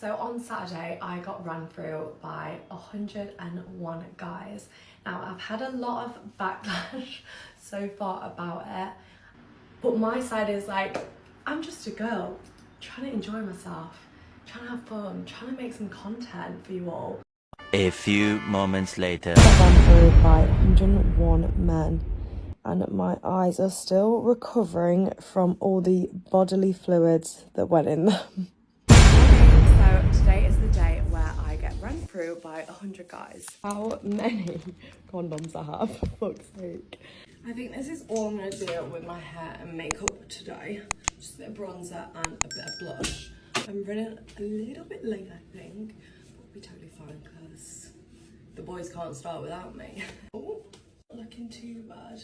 So on Saturday, I got run through by 101 guys. Now, I've had a lot of backlash so far about it, but my side is like, I'm just a girl trying to enjoy myself, trying to have fun, trying to make some content for you all. A few moments later. I ran through by 101 men, and my eyes are still recovering from all the bodily fluids that went in them. So today is the day where I get run through by 100 guys. How many condoms I have, for fuck's sake. I think this is all I'm going to do with my hair and makeup today. Just a bit of bronzer and a bit of blush. I'm running a little bit late, I think, but we'll be totally fine because the boys can't start without me. Oh, not looking too bad.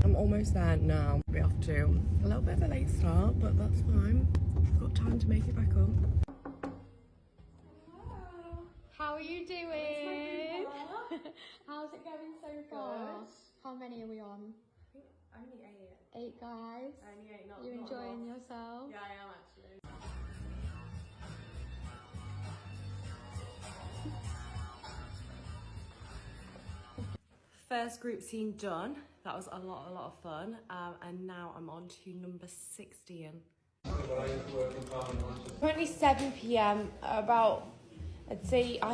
I'm almost there now. We have to a little bit of a late start, but that's fine. I've got time to make it back up. Hello. How are you doing? How's it going so far? Good. How many are we on? I think only 8. 8 guys. Only 8, not You not enjoying enough. yourself? Yeah, I am actually. First group scene done. That was a lot of fun. And now I'm on to number 16. Currently 7 p.m. About, I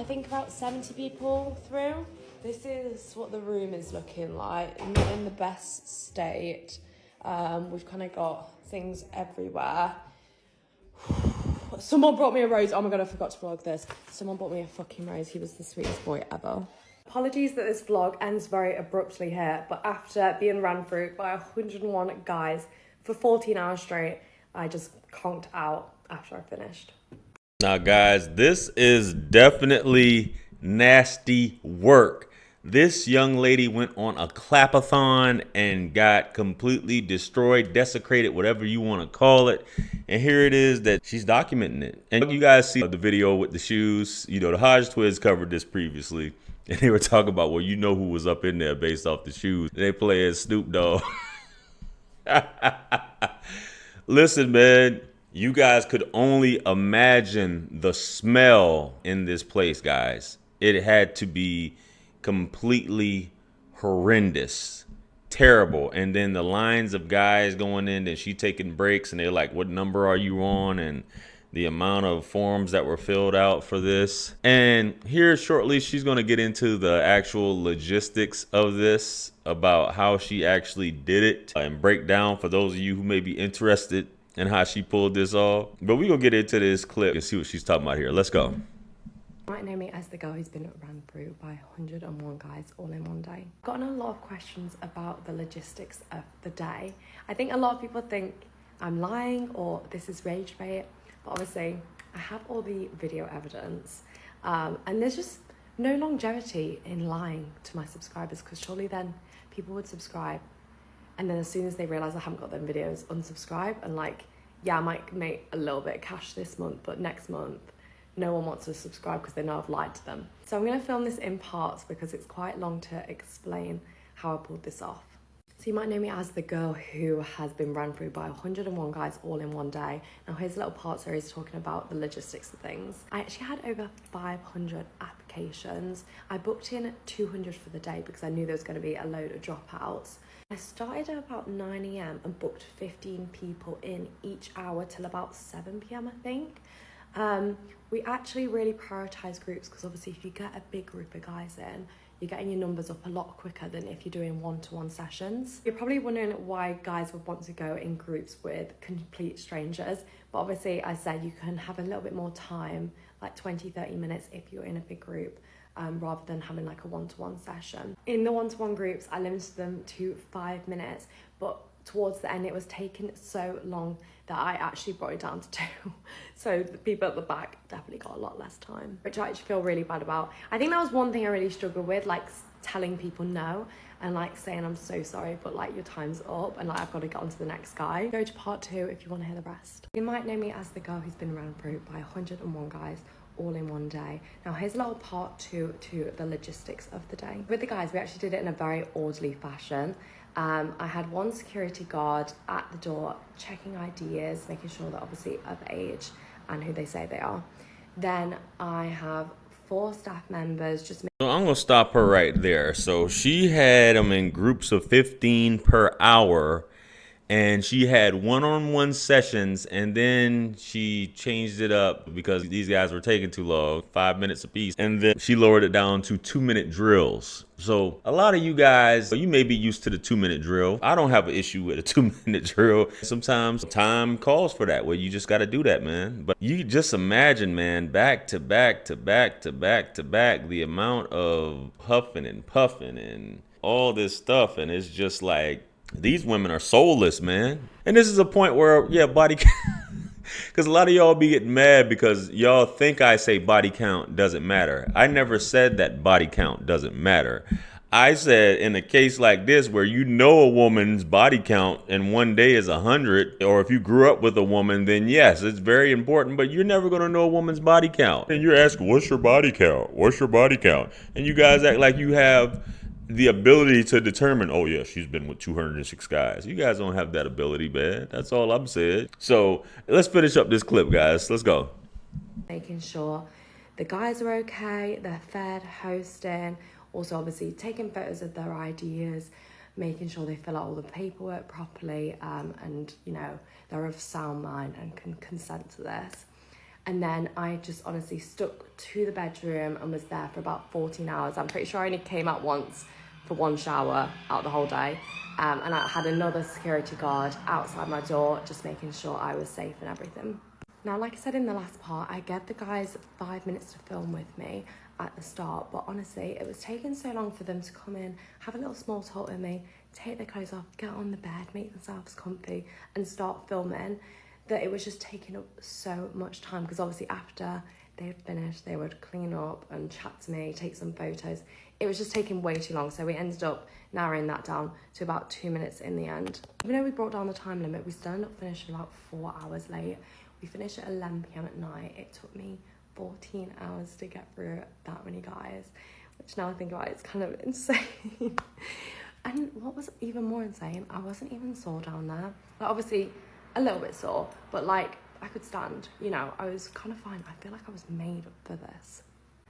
think about 70 people through. This is what the room is looking like. Not in the best state. We've kind of got things everywhere. Someone brought me a rose. Oh my god, I forgot to vlog this. Someone brought me a fucking rose. He was the sweetest boy ever. Apologies that this vlog ends very abruptly here, but after being ran through by 101 guys for 14 hours straight, I just conked out after I finished. Now, guys, this is definitely nasty work. This young lady went on a clap-a-thon and got completely destroyed, desecrated, whatever you want to call it. And here it is that she's documenting it. And you guys see the video with the shoes. You know, the Hodge twins covered this previously. And they were talking about, well, you know who was up in there based off the shoes. They play as Snoop Dogg. Listen, man, you guys could only imagine the smell in this place, guys. It had to be completely horrendous, terrible. And then the lines of guys going in and she taking breaks and they're like, what number are you on? And the amount of forms that were filled out for this. And here shortly, she's going to get into the actual logistics of this, about how she actually did it, and break down for those of you who may be interested in how she pulled this off. But we're going to get into this clip and see what she's talking about here. Let's go. You might know me as the girl who's been ran through by 101 guys all in one day. I've gotten a lot of questions about the logistics of the day. I think a lot of people think I'm lying or this is rage bait. But obviously, I have all the video evidence, and there's just no longevity in lying to my subscribers, because surely then people would subscribe, and then as soon as they realise I haven't got them videos, unsubscribe, and like, yeah, I might make a little bit of cash this month, but next month, no one wants to subscribe because they know I've lied to them. So I'm going to film this in parts because it's quite long to explain how I pulled this off. So you might know me as the girl who has been run through by 101 guys all in one day. Now here's a little part series talking about the logistics of things. I actually had over 500 applications. I booked in 200 for the day because I knew there was going to be a load of dropouts. I started at about 9 AM and booked 15 people in each hour till about 7 PM, I think. We actually really prioritise groups because obviously if you get a big group of guys in, you're getting your numbers up a lot quicker than if you're doing one-to-one sessions. You're probably wondering why guys would want to go in groups with complete strangers, but obviously I said you can have a little bit more time, like 20-30 minutes if you're in a big group, rather than having like a one-to-one session. In the one-to-one groups, I limited them to 5 minutes, but towards the end it was taking so long that I actually brought it down to 2. So the people at the back definitely got a lot less time, which I actually feel really bad about. I think that was one thing I really struggled with, like telling people no and like saying I'm so sorry, but like your time's up and like I've got to get on to the next guy. Go to part 2 if you want to hear the rest. You might know me as the girl who's been run through by 101 guys all in one day. Now here's a little part 2 to the logistics of the day. With the guys, we actually did it in a very orderly fashion. I had one security guard at the door checking IDs, making sure that obviously of age and who they say they are. Then I have 4 staff members just. So I'm gonna stop her right there. So she had them in groups of 15 per hour, and she had one-on-one sessions, and then she changed it up because these guys were taking too long, 5 minutes apiece, and then she lowered it down to 2-minute drills. So a lot of you guys, you may be used to the 2-minute drill. I don't have an issue with a 2-minute drill. Sometimes time calls for that, where you just got to do that, man. But you just imagine, man, back to back to back to back to back, the amount of huffing and puffing and all this stuff, and it's just like, these women are soulless, man. And this is a point where, yeah, body count. Because a lot of y'all be getting mad because y'all think I say body count doesn't matter. I never said that body count doesn't matter. I said in a case like this where you know a woman's body count in one day is 100, or if you grew up with a woman, then yes, it's very important, but you're never going to know a woman's body count. And you're asking, what's your body count? What's your body count? And you guys act like you have the ability to determine, oh yeah, she's been with 206 guys. You guys don't have that ability, man. That's all I'm saying. So let's finish up this clip, guys. Let's go. Making sure the guys are okay, they're fed, hosting, also obviously taking photos of their ideas, making sure they fill out all the paperwork properly, and you know, they're of sound mind and can consent to this. And then I just honestly stuck to the bedroom and was there for about 14 hours. I'm pretty sure I only came out once for one shower out the whole day. And I had another security guard outside my door, just making sure I was safe and everything. Now, like I said in the last part, I gave the guys 5 minutes to film with me at the start, but honestly, it was taking so long for them to come in, have a little small talk with me, take their clothes off, get on the bed, make themselves comfy, and start filming, that it was just taking up so much time. Because obviously after they had finished, they would clean up and chat to me, take some photos. It was just taking way too long, so we ended up narrowing that down to about 2 minutes in the end. Even though we brought down the time limit, we still ended up finishing about 4 hours late. We finished at 11 p.m. at night. It took me 14 hours to get through that many guys, which now I think about it, it's kind of insane. And what was even more insane, I wasn't even sore down there. Like, obviously a little bit sore, but like I could stand, you know, I was kind of fine. I feel like I was made for this.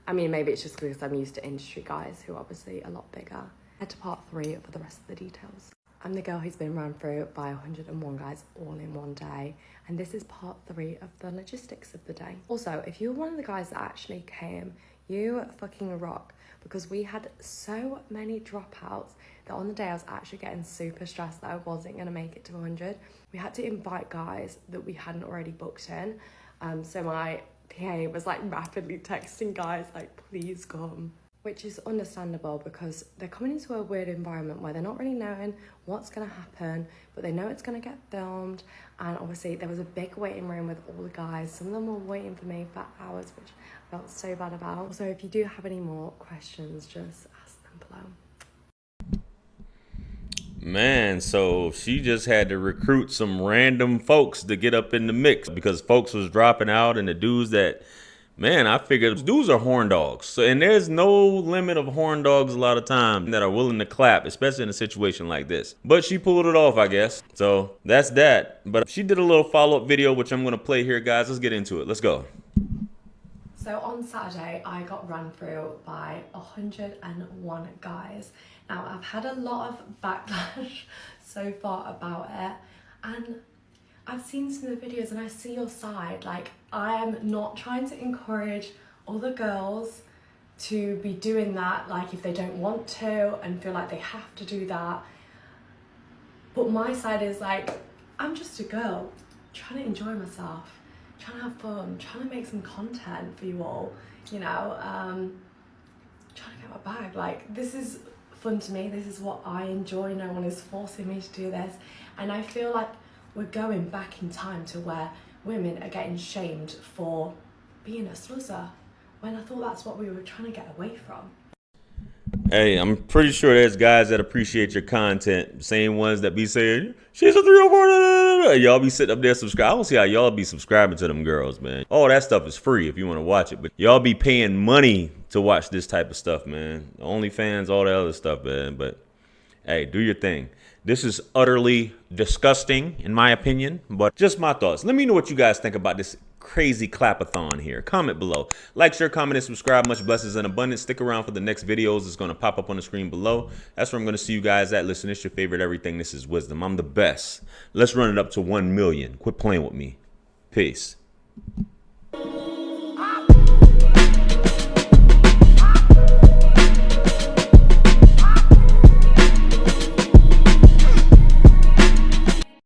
I mean, maybe it's just because I'm used to industry guys who are obviously a lot bigger. Head to part 3 for the rest of the details. I'm the girl who's been run through by 101 guys all in one day, and this is part 3 of the logistics of the day. Also, if you're one of the guys that actually came, you fucking rock, because we had so many dropouts that on the day I was actually getting super stressed that I wasn't going to make it to 100. We had to invite guys that we hadn't already booked in, so my PA was like rapidly texting guys like, please come. Which is understandable because they're coming into a weird environment where they're not really knowing what's going to happen, but they know it's going to get filmed. And obviously there was a big waiting room with all the guys. Some of them were waiting for me for hours, which I felt so bad about. So if you do have any more questions, just ask them below. Man, so she just had to recruit some random folks to get up in the mix because folks was dropping out, and the dudes that, man, I figured dudes are horn dogs. So, and there's no limit of horn dogs a lot of time that are willing to clap, especially in a situation like this. But she pulled it off, I guess. So that's that. But she did a little follow-up video, which I'm going to play here, guys. Let's get into it. Let's go. So on Saturday, I got run through by 101 guys. Now, I've had a lot of backlash so far about it, and I've seen some of the videos and I see your side. Like, I am not trying to encourage other girls to be doing that, like if they don't want to and feel like they have to do that. But my side is like, I'm just a girl trying to enjoy myself, trying to have fun, trying to make some content for you all, you know, trying to get my bag. Like, this is fun to me, this is what I enjoy, no one is forcing me to do this. And I feel like we're going back in time to where women are getting shamed for being a sluzzer, when I thought that's what we were trying to get away from. Hey, I'm pretty sure there's guys that appreciate your content, same ones that be saying, she's a 304, y'all be sitting up there subscribing. I don't see how y'all be subscribing to them girls, man. All that stuff is free if you want to watch it, but y'all be paying money to watch this type of stuff, man. OnlyFans, all that other stuff, man. But Hey, do your thing. This is utterly disgusting, in my opinion, but just my thoughts. Let me know what you guys think about this crazy clap-a-thon here. Comment below. Like, share, comment, and subscribe. Much blessings and abundance. Stick around for the next videos. It's going to pop up on the screen below. That's where I'm going to see you guys at. Listen, it's your favorite everything. This is Wisdom. I'm the best. Let's run it up to 1 million. Quit playing with me. Peace.